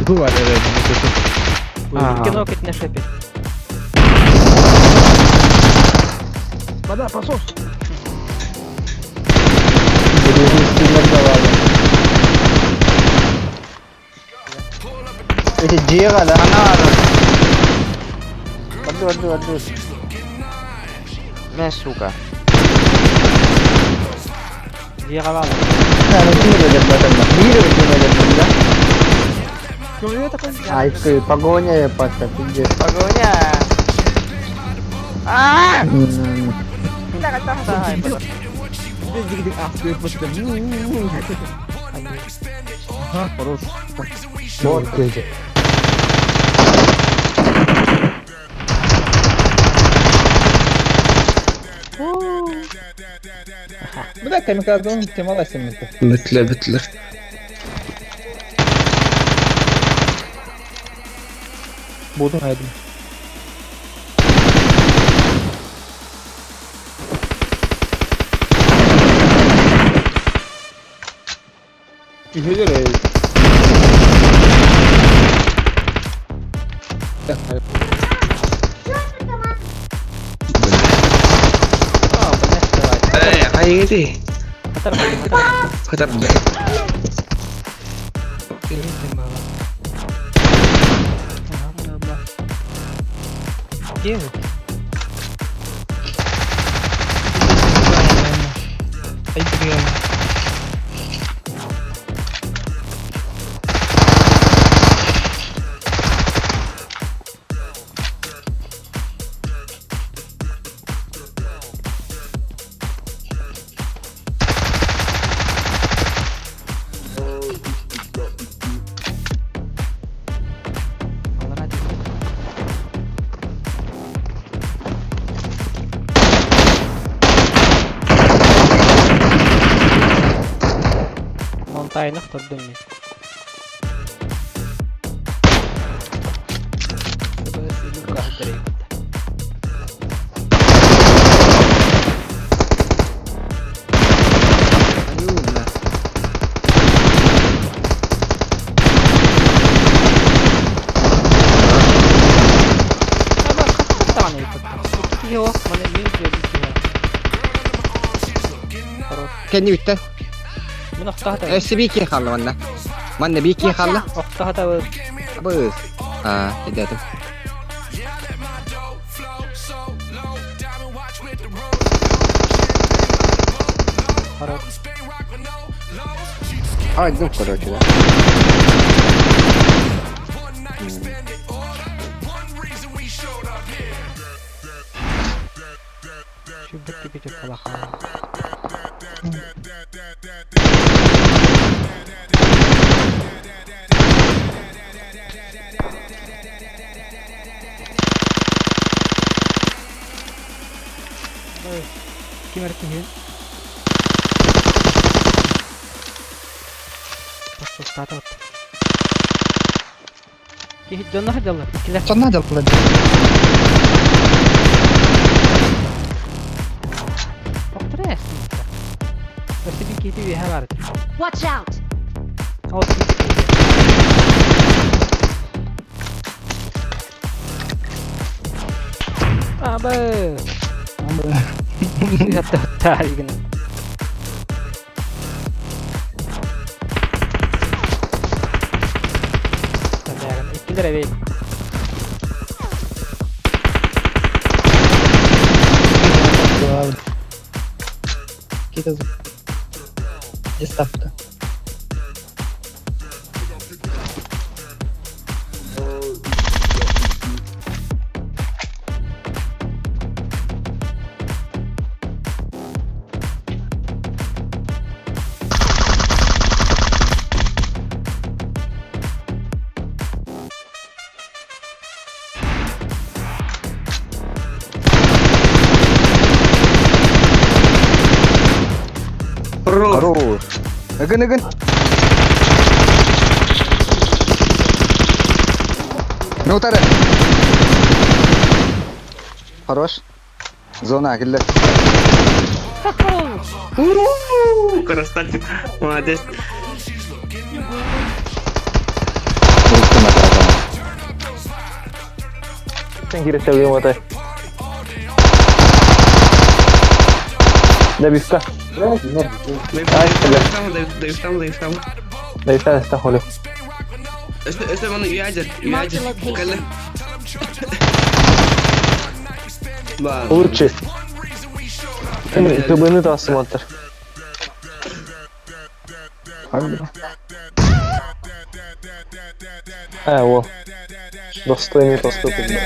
Бывали ради. Кинокать на шепе. Вода, посос. Iti Jira lah. Waduh. Suka. Dia kalah. Nah, nanti dia datang. Biru itu dia datang. Kemudian tak kan? Ah, itu pagonya ya pas pinggir. Pagonya. Ah! Hmm. Kita kata tahan. Gidi after bastım. Ha, horoz. Bot gelecek. Bir dakika mikrofonun Kemal açsın lütfen. Bitler. Buldum hayatım. İzledir Kayak gitu. Kata. Kata Dia. Montagne قدامي. Kendi bitti. من اختها SBK خلى ولا ما بيكي خلى اختها تاول بس tidak tuh itu короче да. شوف بدك تيجي خلاص Kim erkeğin? Bak start out. Ki canına hadi Allah. İkiler. Sana da bulan. Oktra yasin. Berarti bir kiti bir haber. Watch out! Out. Abi. Yattı tarihin. Tabii 2 lira ver. Kita Estafta. Хорош. Агын. Ну утары. Хорош. Зона килді. Красавчик, молодец. Sen girete uyum atay. Da bizca. Estamos. Da está jole. Este mano viaja. Kale. Bak. Urçi. Tıbını da asım atar. Ha o. Dostlarını dostlarını.